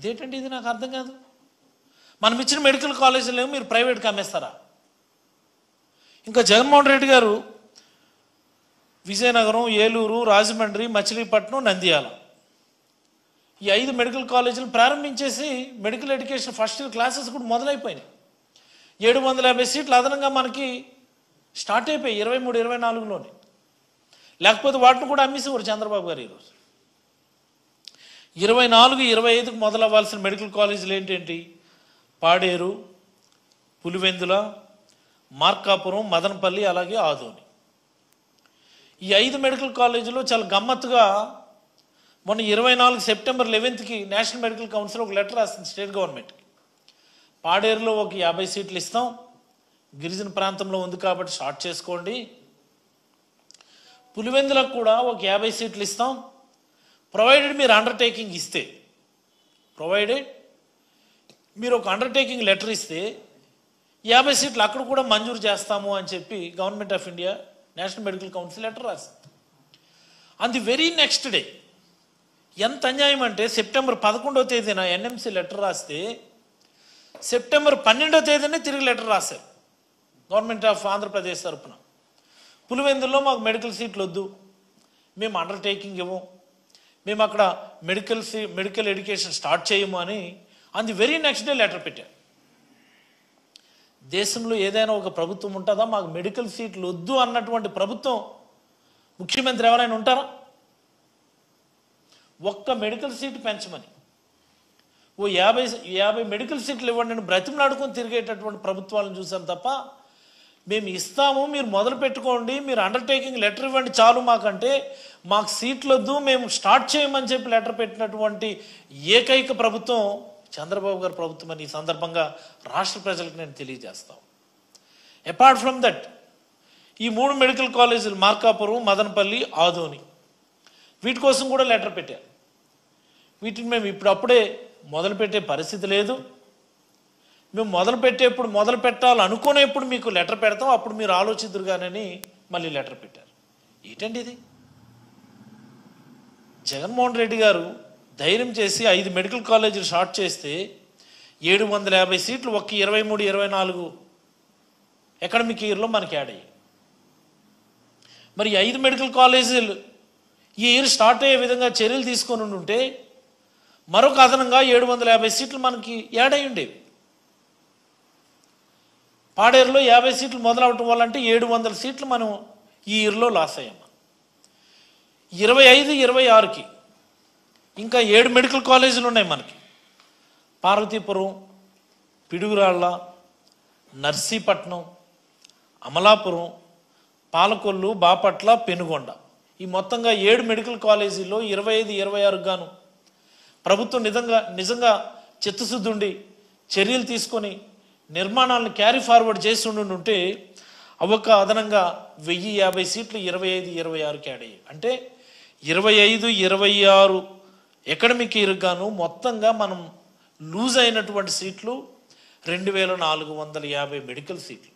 ఇదేంటండి ఇది నాకు అర్థం కాదు. మనం ఇచ్చిన మెడికల్ కాలేజీలు ఏమో మీరు ప్రైవేట్కి అమ్మేస్తారా? ఇంకా జగన్మోహన్ రెడ్డి గారు విజయనగరం, ఏలూరు, రాజమండ్రి, మచిలీపట్నం, నంద్యాల ఈ 5 మెడికల్ కాలేజీలు ప్రారంభించేసి medical education first year classes కూడా మొదలైపోయినాయి. 750 సీట్లు అదనంగా మనకి స్టార్ట్ అయిపోయాయి 23, 24లోనే. లేకపోతే వాటిని కూడా అమ్మేసేవారు చంద్రబాబు గారు. ఈరోజు 24, 25కు మొదలవ్వాల్సిన మెడికల్ కాలేజీలు ఏంటేంటి? పాడేరు, పులివెందుల, మార్కాపురం, మదనపల్లి, అలాగే ఆదోని. ఈ 5 మెడికల్ కాలేజీలో చాలా గమ్మత్తుగా మొన్న 24 సెప్టెంబర్ 11కి నేషనల్ మెడికల్ కౌన్సిల్ ఒక లెటర్ రాసింది స్టేట్ గవర్నమెంట్కి. పాడేరులో ఒక 50 సీట్లు ఇస్తాం, గిరిజన ప్రాంతంలో ఉంది కాబట్టి స్టార్ట్ చేసుకోండి. పులివెందులకు కూడా ఒక 50 సీట్లు ఇస్తాం, ప్రొవైడెడ్ మీరు అండర్టేకింగ్ ఇస్తే, ప్రొవైడెడ్ మీరు ఒక అండర్టేకింగ్ లెటర్ ఇస్తే 50 సీట్లు అక్కడ కూడా మంజూరు చేస్తాము అని చెప్పి government of India national medical council letter రాసింది. On the very next day, ఎంత అన్యాయం అంటే సెప్టెంబర్ 11వ తేదీన ఎన్ఎంసీ లెటర్ రాస్తే సెప్టెంబర్ 12వ తేదీనే తిరిగి లెటర్ రాశారు గవర్నమెంట్ ఆఫ్ ఆంధ్రప్రదేశ్ తరఫున. పులివెందుల్లో మాకు మెడికల్ సీట్లు వద్దు, మేము అండర్టేకింగ్ ఇవ్వం, మేము అక్కడ మెడికల్ ఎడ్యుకేషన్ స్టార్ట్ చేయము అని on the very next day letter పెట్టారు. దేశంలో ఏదైనా ఒక ప్రభుత్వం ఉంటుందా మాకు మెడికల్ సీట్లు వద్దు అన్నటువంటి ప్రభుత్వం, ముఖ్యమంత్రి ఎవరైనా ఉంటారా? ఒక్క మెడికల్ సీటు పెంచమని ఓ 50 మెడికల్ సీట్లు ఇవ్వండి అని బ్రతిమలాడుకొని తిరిగేటటువంటి ప్రభుత్వాలను చూసాం తప్ప, మేము ఇస్తాము మీరు మొదలు పెట్టుకోండి, మీరు అండర్టేకింగ్ లెటర్ ఇవ్వండి చాలు మాకంటే, మాకు సీట్లు వద్దు మేము స్టార్ట్ చేయమని చెప్పి లెటర్ పెట్టినటువంటి ఏకైక ప్రభుత్వం చంద్రబాబు గారి ప్రభుత్వం అని ఈ సందర్భంగా రాష్ట్ర ప్రజలకు నేను తెలియజేస్తాను. అపార్ట్ ఫ్రమ్ దట్ ఈ 3 మెడికల్ కాలేజీలు మార్కాపురం, మదనపల్లి, ఆదోని వీటి కోసం కూడా లెటర్ పెట్టారు. వీటిని మేము ఇప్పుడప్పుడే మొదలుపెట్టే పరిస్థితి లేదు, మేము మొదలు పెట్టాలనుకునేప్పుడు మీకు లెటర్ పెడతాం, అప్పుడు మీరు ఆలోచిద్దురుగానని మళ్ళీ లెటర్ పెట్టారు. ఏంటండి ఇది? జగన్మోహన్ రెడ్డి గారు ధైర్యం చేసి 5 మెడికల్ కాలేజీలు స్టార్ట్ చేస్తే 750 సీట్లు ఒక్క 23, 24 అకాడమిక్ ఇయర్లో మనకి యాడ్ అయ్యాయి. మరి 5 మెడికల్ కాలేజీలు ఈ ఇయర్ స్టార్ట్ అయ్యే విధంగా చర్యలు తీసుకొని ఉంటే మరొక అదనంగా 750 సీట్లు మనకి యాడ్ అయ్యి ఉండేవి. పాడేరులో 50 సీట్లు మొదలవటం వల్ల అంటే 700 సీట్లు మనం ఈ ఇయర్లో లాస్ అయ్యాం. 25, 26కి ఇంకా 7 మెడికల్ కాలేజీలు ఉన్నాయి మనకి. పార్వతీపురం, పిడుగురాళ్ళ, నర్సీపట్నం, అమలాపురం, పాలకొల్లు, బాపట్ల, పెనుగొండ ఈ మొత్తంగా 7 మెడికల్ కాలేజీల్లో 25, 26 గాను ప్రభుత్వం నిజంగా చిత్తశుద్ధి ఉండి చర్యలు తీసుకొని నిర్మాణాలను క్యారీ ఫార్వర్డ్ చేసి ఉంటే అవొక్క అదనంగా 1050 సీట్లు 25, 26కి యాడ్ అయ్యాయి. అంటే 25, 26 అకాడమిక్ ఇయర్ గాను మొత్తంగా మనం లూజ్ అయినటువంటి సీట్లు 2450 మెడికల్ సీట్లు.